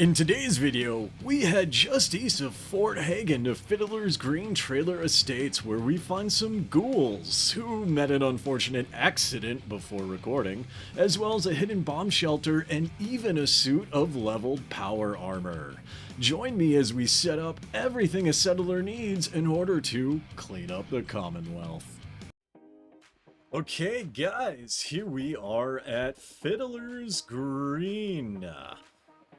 In today's video, we head just east of Fort Hagen to Fiddler's Green Trailer Estates, where we find some ghouls who met an unfortunate accident before recording, as well as a hidden bomb shelter and even a suit of leveled power armor. Join me as we set up everything a settler needs in order to clean up the Commonwealth. Okay guys, here we are at Fiddler's Green.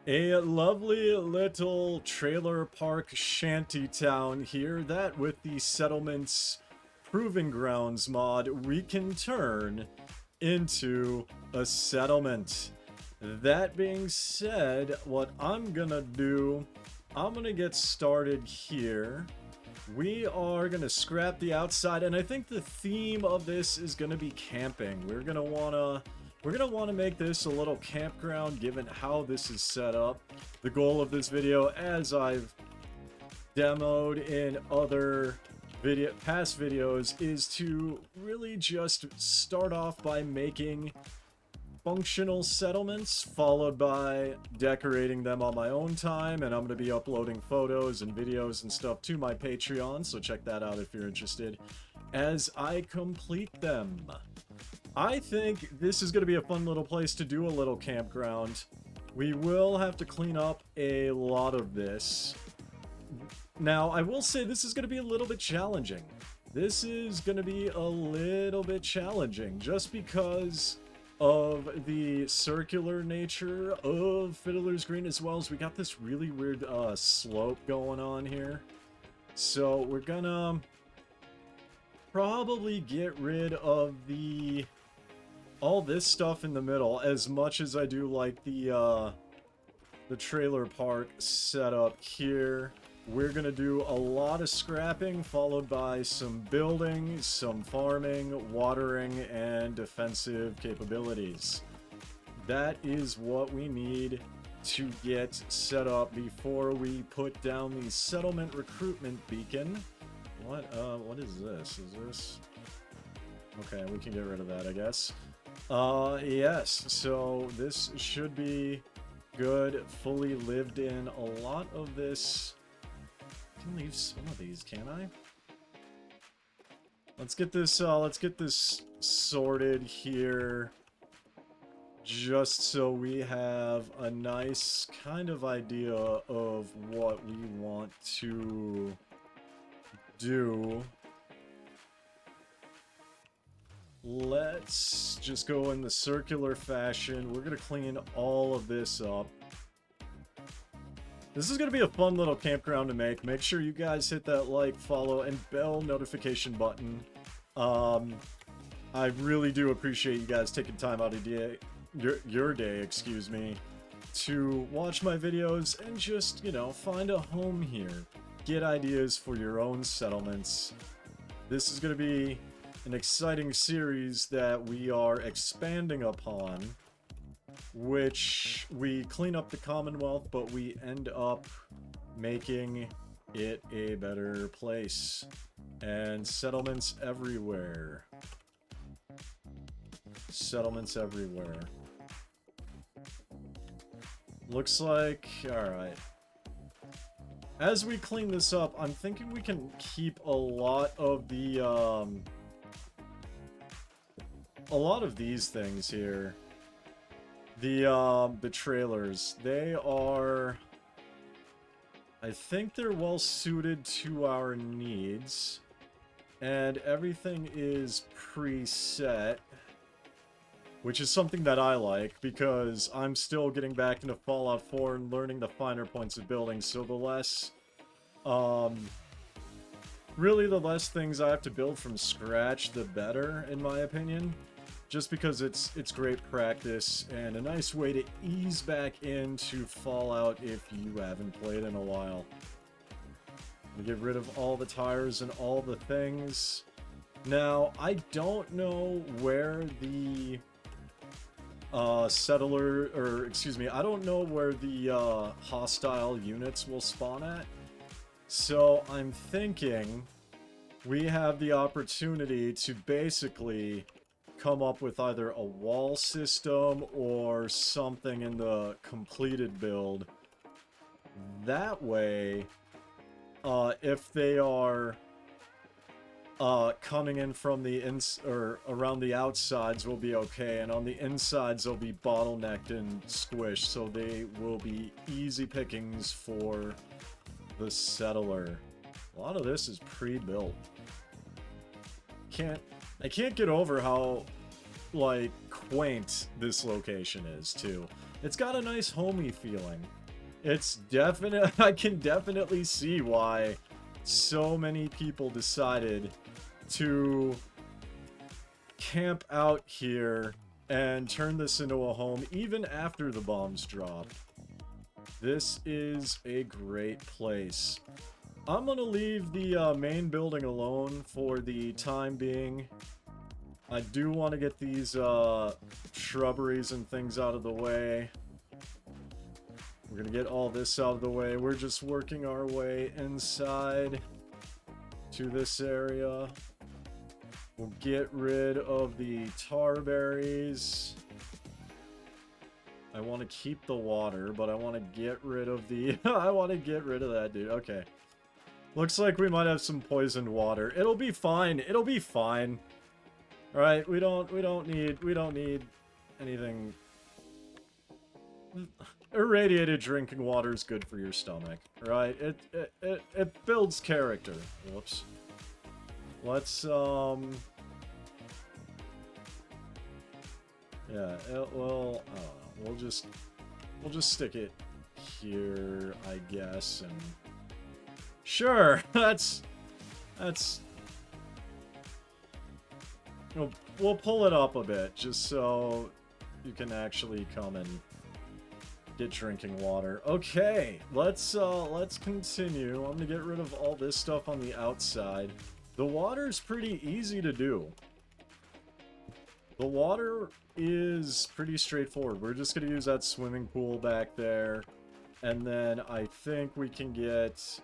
A lovely little trailer park shanty town here that with the settlement's proving grounds mod we can turn into a settlement. That being said, what I'm gonna do, I'm gonna get started here. We are gonna scrap the outside, and I think the theme of this is gonna be camping. We're gonna wanna make this a little campground given how this is set up. The goal of this video, as I've demoed in other past videos, is to really just start off by making functional settlements, followed by decorating them on my own time, and I'm going to be uploading photos and videos and stuff to my Patreon, so check that out if you're interested, as I complete them. I think this is going to be a fun little place to do a little campground. We will have to clean up a lot of this. Now, I will say this is going to be a little bit challenging. This is going to be a little bit challenging just because of the circular nature of Fiddler's Green, as well as we got this really weird slope going on here. So we're gonna probably get rid of all this stuff in the middle, as much as I do like the trailer park setup here. We're gonna do a lot of scrapping, followed by some building, some farming, watering, and defensive capabilities. That is what we need to get set up before we put down the settlement recruitment beacon. What is this? Is this... Okay, we can get rid of that, I guess. Yes, so this should be good, fully lived in. A lot of this... I can leave some of these, can I? Let's get this sorted here, just so we have a nice kind of idea of what we want to do. Let's just go in the circular fashion. We're gonna clean all of this up. This is going to be a fun little campground to make. Make sure you guys hit that like, follow, and bell notification button. I really do appreciate you guys taking time out of your day, excuse me, to watch my videos and just, you know, find a home here. Get ideas for your own settlements. This is going to be an exciting series that we are expanding upon, which we clean up the Commonwealth, but we end up making it a better place. And settlements everywhere. Settlements everywhere. Looks like... Alright. As we clean this up, I'm thinking we can keep a lot of the, a lot of these things here. The trailers, they are... I think they're well suited to our needs. And everything is preset, which is something that I like, because I'm still getting back into Fallout 4 and learning the finer points of building, so the less... really the less things I have to build from scratch, the better, in my opinion. Just because it's great practice and a nice way to ease back into Fallout if you haven't played in a while. We get rid of all the tires and all the things. Now, I don't know where the I don't know where the hostile units will spawn at. So I'm thinking we have the opportunity to basically come up with either a wall system or something in the completed build that way, if they are coming in from the or around the outsides, will be okay, and on the insides they'll be bottlenecked and squished, so they will be easy pickings for the settler. A lot of this is pre-built. I can't get over how, like, quaint this location is, too. It's got a nice homey feeling. It's definite. I can definitely see why so many people decided to camp out here and turn this into a home even after the bombs dropped. This is a great place. I'm gonna leave the main building alone for the time being. I do want to get these shrubberies and things out of the way. We're gonna get all this out of the way. We're just working our way inside to this area. We'll get rid of the tar berries. I want to keep the water, but I want to get rid of the... I want to get rid of that, dude. Okay. Looks like we might have some poisoned water. It'll be fine. It'll be fine. All right, we don't need anything. Irradiated drinking water is good for your stomach, right? It builds character. Whoops. Let's yeah, well, I don't know. We'll just stick it here, I guess, and sure, that's we'll pull it up a bit just so you can actually come and get drinking water. Okay, let's continue. I'm gonna get rid of all this stuff on the outside. The water's pretty easy to do. The water is pretty straightforward. We're just gonna use that swimming pool back there, and then I think we can get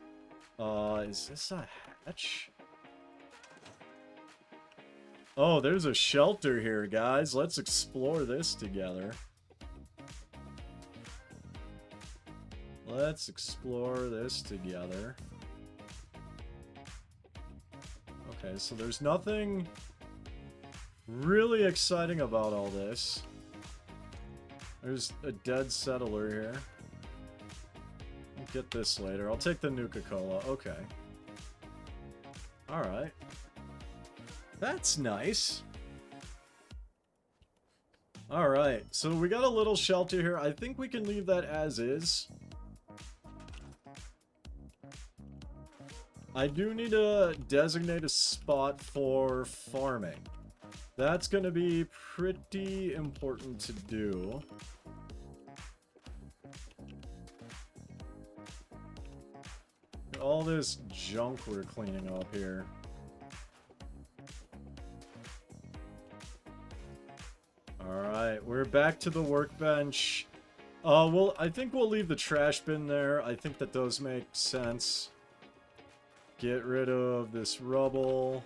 is this a hatch? Oh, there's a shelter here, guys. Let's explore this together. Let's explore this together. Okay, so there's nothing really exciting about all this. There's a dead settler here. I'll get this later. I'll take the Nuka-Cola. Okay. Alright. That's nice. Alright, so we got a little shelter here. I think we can leave that as is. I do need to designate a spot for farming. That's going to be pretty important to do. All this junk we're cleaning up here. Alright, we're back to the workbench. Well, I think we'll leave the trash bin there. I think that does make sense. Get rid of this rubble.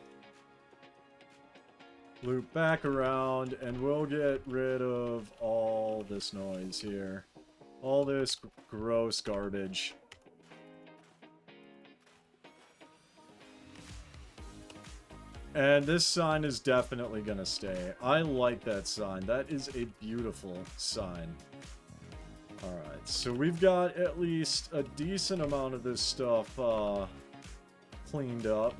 Loop back around, and we'll get rid of all this noise here. All this gross garbage. And this sign is definitely gonna stay. I like that sign. That is a beautiful sign. Alright, so we've got at least a decent amount of this stuff cleaned up.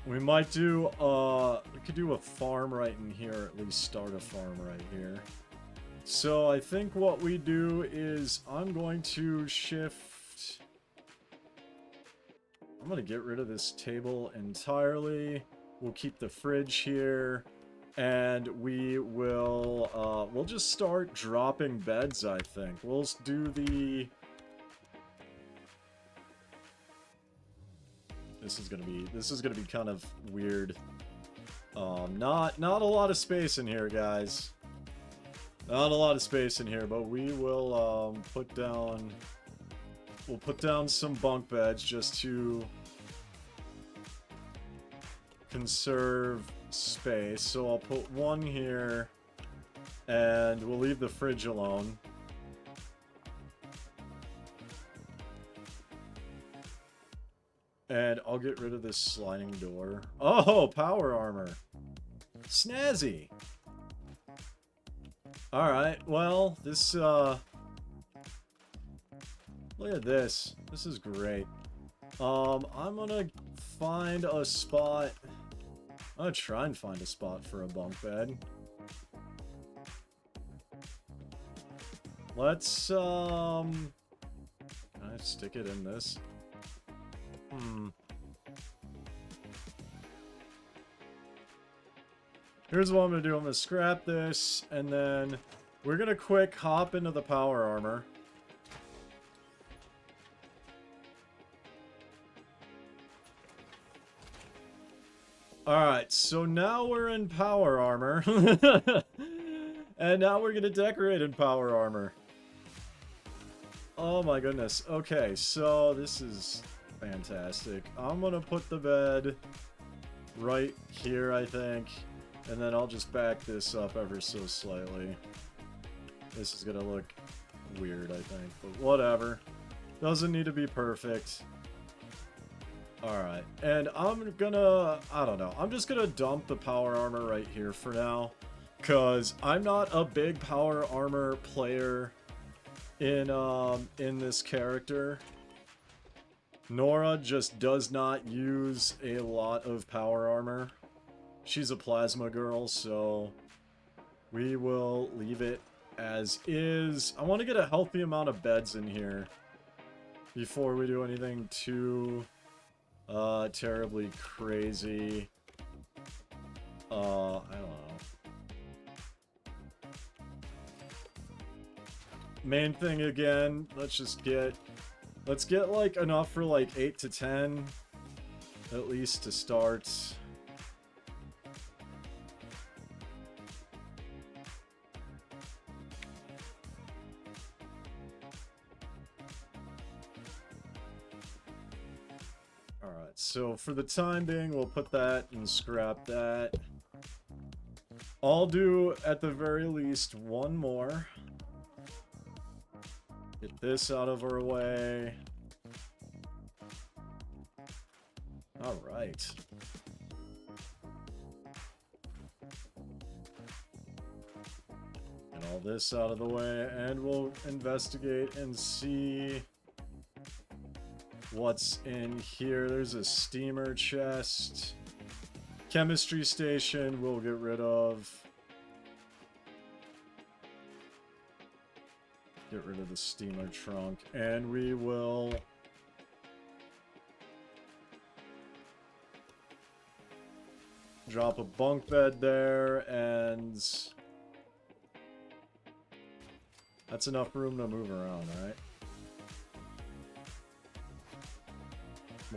We might do, we could do a farm right in here, at least start a farm right here. So I think what we do is I'm going to shift... I'm going to get rid of this table entirely. We'll keep the fridge here. And we will, we'll just start dropping beds, I think. We'll do the... This is gonna be kind of weird. Not a lot of space in here, guys. Not a lot of space in here, but we will, we'll put down some bunk beds just to conserve space, so I'll put one here, and we'll leave the fridge alone. And I'll get rid of this sliding door. Oh, power armor. Snazzy. Alright, well, this, look at this. This is great. I'm gonna find a spot. I'm gonna try and find a spot for a bunk bed. Let's, can I stick it in this? Here's what I'm gonna do. I'm gonna scrap this, and then we're gonna quick hop into the power armor. Alright, so now we're in power armor. And now we're gonna decorate in power armor. Oh my goodness. Okay, so this is fantastic. I'm gonna put the bed right here, I think. And then I'll just back this up ever so slightly. This is gonna look weird, I think. But whatever. Doesn't need to be perfect. Alright. And I'm gonna... I don't know. I'm just gonna dump the power armor right here for now. Because I'm not a big power armor player in this character. Nora just does not use a lot of power armor. She's a plasma girl, so we will leave it as is. I want to get a healthy amount of beds in here before we do anything too terribly crazy. I don't know. Main thing again, let's get like enough for like 8 to 10 at least to start. Alright, so for the time being, we'll put that and scrap that. I'll do, at the very least, one more. Get this out of our way. Alright. Get all this out of the way, and we'll investigate and see what's in here. There's a steamer chest. Chemistry station we'll get rid of. Get rid of the steamer trunk. And we will... drop a bunk bed there, and... that's enough room to move around, right?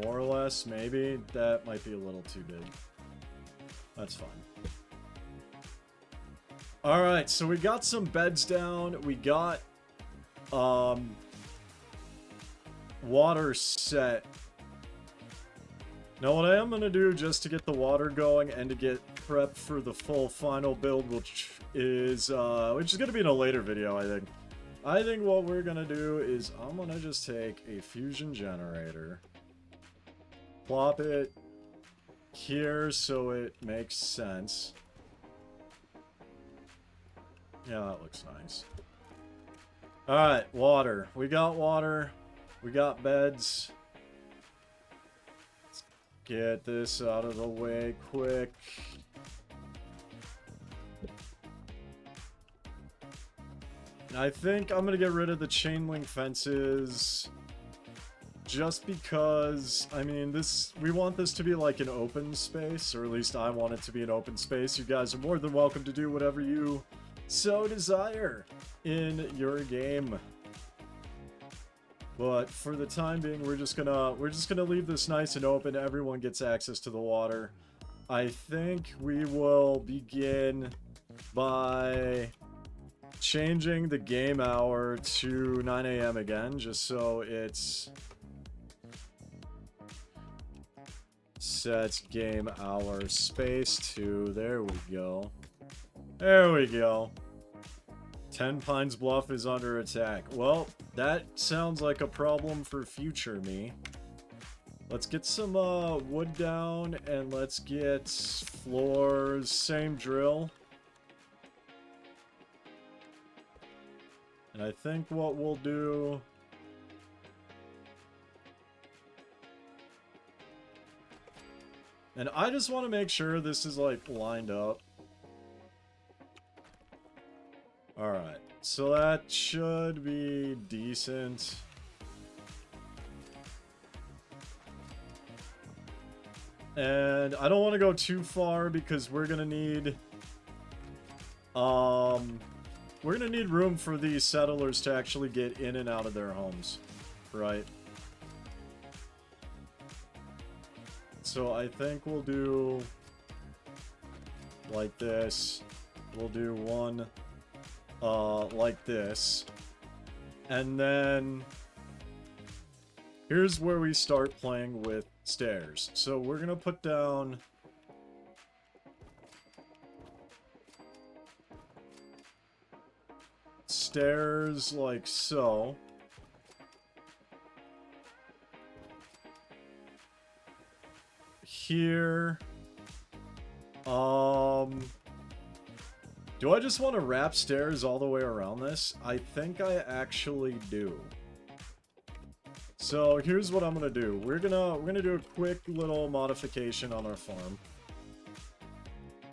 More or less, maybe. That might be a little too big. That's fine. Alright, so we got some beds down. We got, water set. Now what I am going to do, just to get the water going and to get prepped for the full final build, which is going to be in a later video, I think. I think what we're going to do is I'm going to just take a fusion generator, plop it here so it makes sense. Yeah, that looks nice. Alright, water. We got water. We got beds. Let's get this out of the way quick. I think I'm gonna get rid of the chain link fences. Just because, I mean, we want this to be like an open space, or at least I want it to be an open space. You guys are more than welcome to do whatever you so desire in your game. But for the time being, we're just gonna leave this nice and open. Everyone gets access to the water. I think we will begin by changing the game hour to 9 AM again, just so Set game hour space to, there we go. There we go. 10 Pines Bluff is under attack. Well, that sounds like a problem for future me. Let's get some wood down, and let's get floors, same drill. And I think what we'll do... And I just want to make sure this is, like, lined up. Alright, so that should be decent. And I don't want to go too far because we're gonna need... we're gonna need room for these settlers to actually get in and out of their homes. Right? So I think we'll do... like this. We'll do one... like this. And then... here's where we start playing with stairs. So we're gonna put down... stairs like so. Here. Do I just want to wrap stairs all the way around this? I think I actually do. So here's what I'm gonna do. We're gonna do a quick little modification on our farm.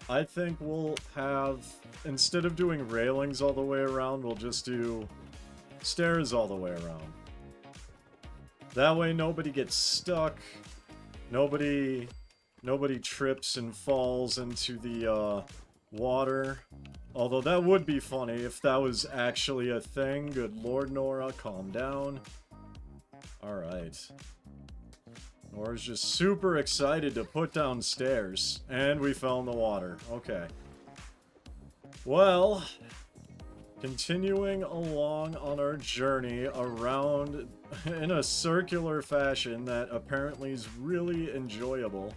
I think we'll have, instead of doing railings all the way around, we'll just do stairs all the way around. That way nobody gets stuck. Nobody trips and falls into the water. Although that would be funny if that was actually a thing. Good lord, Nora, calm down. Alright. Nora's just super excited to put down stairs. And we fell in the water. Okay. Well, continuing along on our journey around in a circular fashion that apparently is really enjoyable.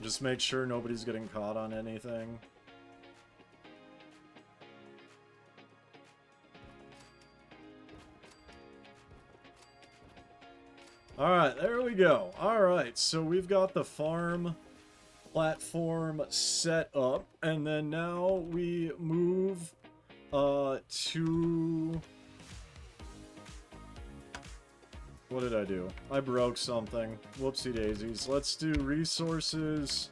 Just make sure nobody's getting caught on anything. Alright, there we go. Alright, so we've got the farm platform set up. And then now we move to... what did I do? I broke something. Whoopsie daisies. Let's do resources,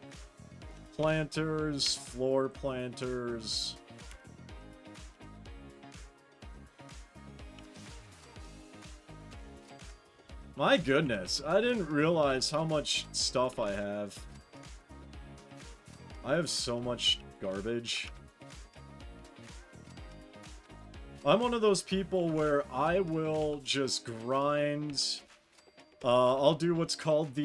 planters, floor planters. My goodness, I didn't realize how much stuff I have. I have so much garbage. I'm one of those people where I will just grind. I'll do what's called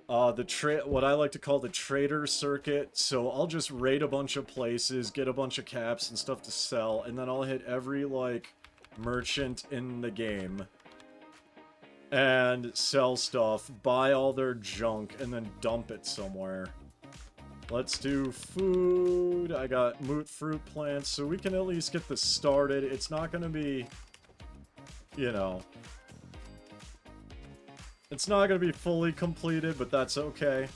what I like to call the trader circuit. So I'll just raid a bunch of places, get a bunch of caps and stuff to sell, and then I'll hit every like merchant in the game and sell stuff, buy all their junk, and then dump it somewhere. Let's do food. I got moot fruit plants, so we can at least get this started. It's not going to be, you know, it's not going to be fully completed, but that's okay.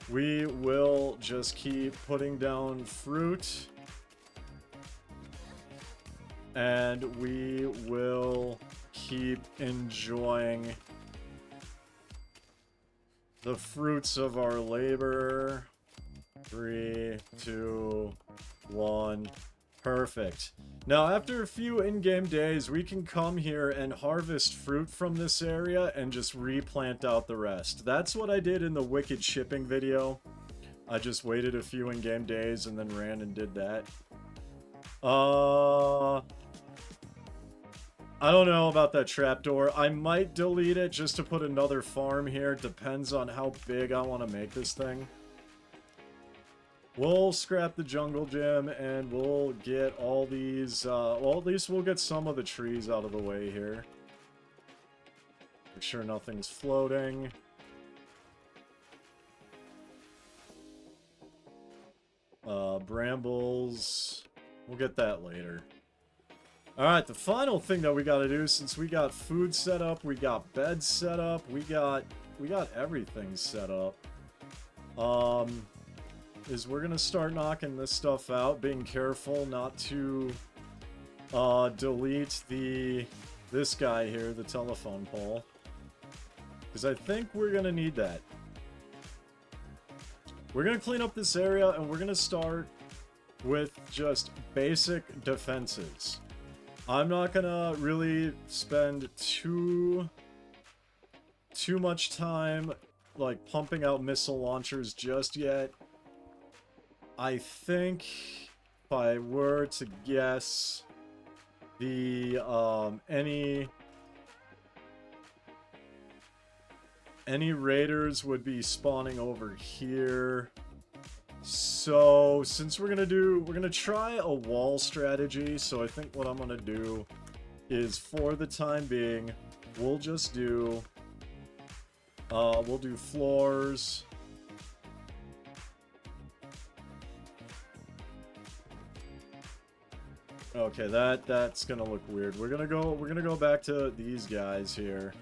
We will just keep putting down fruit. And we will keep enjoying the fruits of our labor. 3, 2, 1. Perfect. Now, after a few in-game days, we can come here and harvest fruit from this area and just replant out the rest. That's what I did in the Wicked Shipping video. I just waited a few in-game days and then ran and did that. I don't know about that trapdoor. I might delete it just to put another farm here. Depends on how big I want to make this thing. We'll scrap the jungle gym and we'll get all these, well, at least we'll get some of the trees out of the way here. Make sure nothing's floating. Brambles. We'll get that later. Alright, the final thing that we gotta do, since we got food set up, we got beds set up, we got everything set up. Is we're gonna start knocking this stuff out, being careful not to delete this guy here, the telephone pole. Because I think we're gonna need that. We're gonna clean up this area, and we're gonna start with just basic defenses. I'm not gonna really spend too much time, like, pumping out missile launchers just yet. I think, if I were to guess, the, any raiders would be spawning over here. So, since we're gonna try a wall strategy, so I think what I'm gonna do is, for the time being, we'll just do, we'll do floors. Okay, that's gonna look weird. We're gonna go back to these guys here.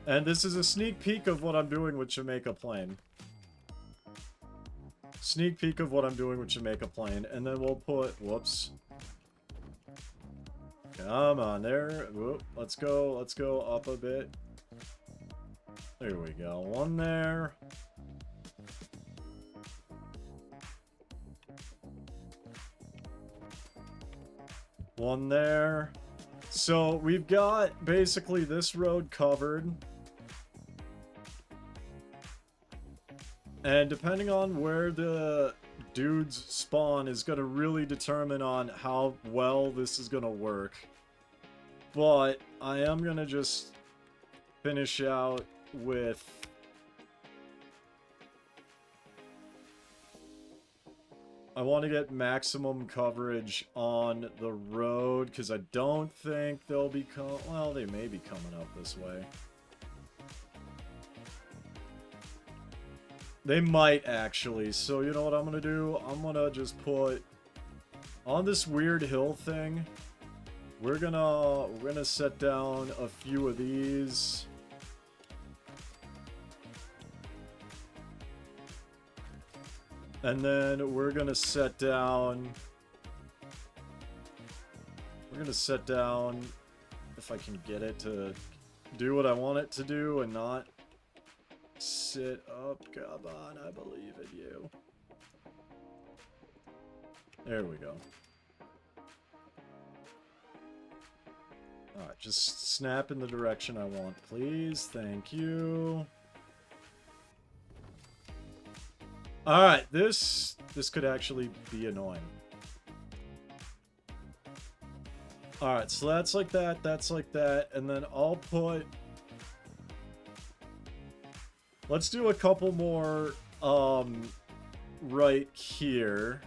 And this is a sneak peek of what I'm doing with Jamaica Plain. Sneak peek of what I'm doing with Jamaica Plain. And then we'll put... Whoops. Come on, there. Whoop. Let's go up a bit. There we go. One there. One there. So, we've got basically this road covered. And depending on where the dudes spawn is going to really determine on how well this is going to work. But I am going to just finish out with... I want to get maximum coverage on the road, because I don't think they'll be well, they may be coming up this way. They might, actually. So, you know what I'm going to do? I'm going to just put... On this weird hill thing, we're gonna set down a few of these. And then we're gonna set down... if I can get it to do what I want it to do and not sit up. Come on, I believe in you. There we go. Alright, just snap in the direction I want, please. Thank you. Alright, this could actually be annoying. Alright, so that's like that, and then I'll put... Let's do a couple more, right here.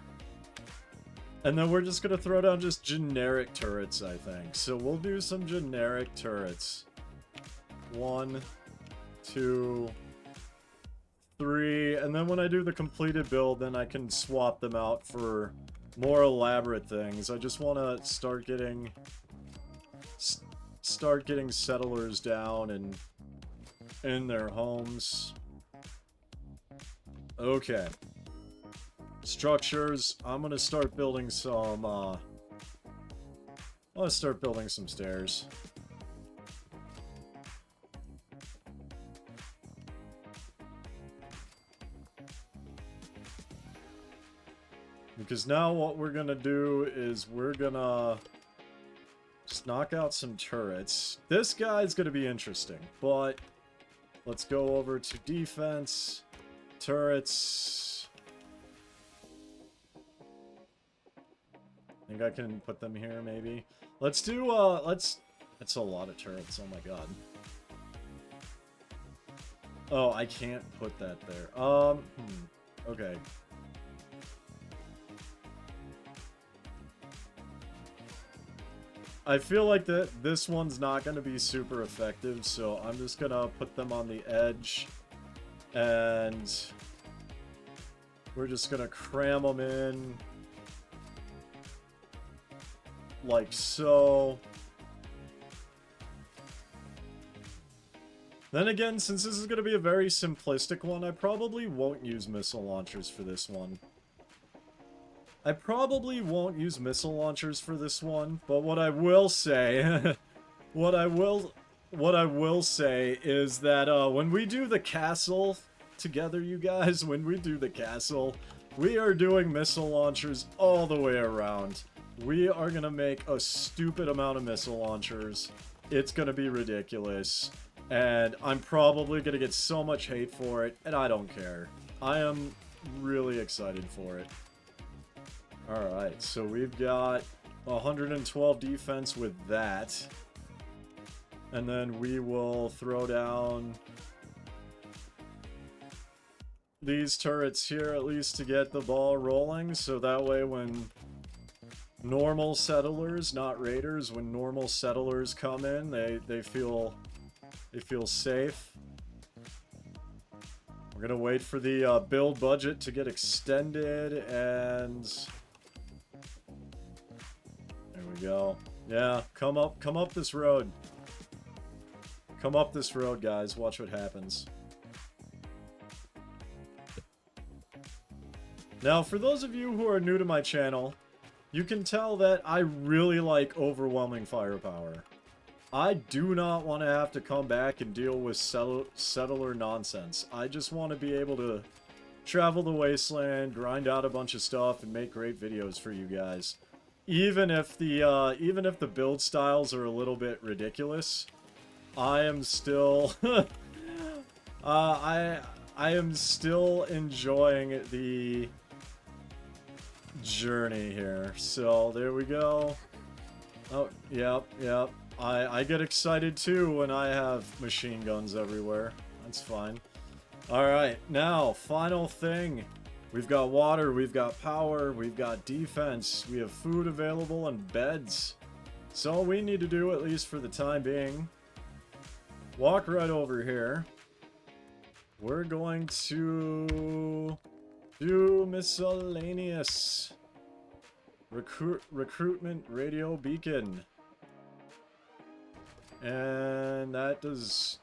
And then we're just gonna throw down just generic turrets, I think. So we'll do some generic turrets. 1, 2, 3, and then when I do the completed build, then I can swap them out for more elaborate things. I just want to start getting settlers down and in their homes. Okay. Structures. I'm gonna start building some. I want to start building some stairs. Because now what we're gonna do is we're gonna just knock out some turrets. This guy's gonna be interesting, but let's go over to defense, turrets. I think I can put them here, maybe. Let's do, that's a lot of turrets, oh my god. Oh, I can't put that there. Okay. I feel like this one's not going to be super effective, so I'm just going to put them on the edge. And we're just going to cram them in. Like so. Then again, since this is going to be a very simplistic one, I probably won't use missile launchers for this one. But what I will say, what I will say is that when we do the castle together, you guys, when we do the castle, we are doing missile launchers all the way around. We are gonna make a stupid amount of missile launchers. It's gonna be ridiculous. And I'm probably gonna get so much hate for it, and I don't care. I am really excited for it. Alright, so we've got 112 defense with that. And then we will throw down these turrets here, at least to get the ball rolling, so that way when normal settlers, not raiders, when normal settlers come in, they feel safe. We're gonna wait for the build budget to get extended, and there we go. Yeah, come up this road. Come up this road, guys. Watch what happens. Now, for those of you who are new to my channel, you can tell that I really like overwhelming firepower. I do not want to have to come back and deal with settler nonsense. I just want to be able to travel the wasteland, grind out a bunch of stuff, and make great videos for you guys. Even if the build styles are a little bit ridiculous, I am still I am still enjoying the journey here. So there we go. Oh, yep. I get excited too when I have machine guns everywhere. That's fine. Alright, now, final thing. We've got water, we've got power, we've got defense, we have food available, and beds. So all we need to do, at least for the time being, walk right over here. We're going to do miscellaneous recruitment radio beacon. And that does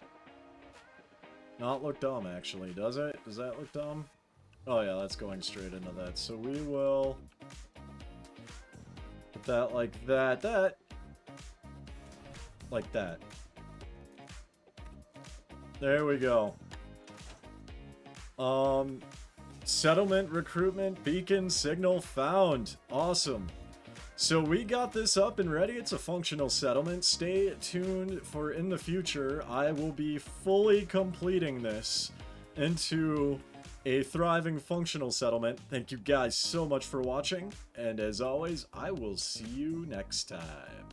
not look dumb, actually, does it? Does that look dumb? Oh yeah, that's going straight into that. So we will put that like that, like that. There we go. Settlement recruitment beacon signal found. Awesome. So we got this up and ready. It's a functional settlement. Stay tuned for in the future. I will be fully completing this into a thriving functional settlement. Thank you guys so much for watching. And as always, I will see you next time.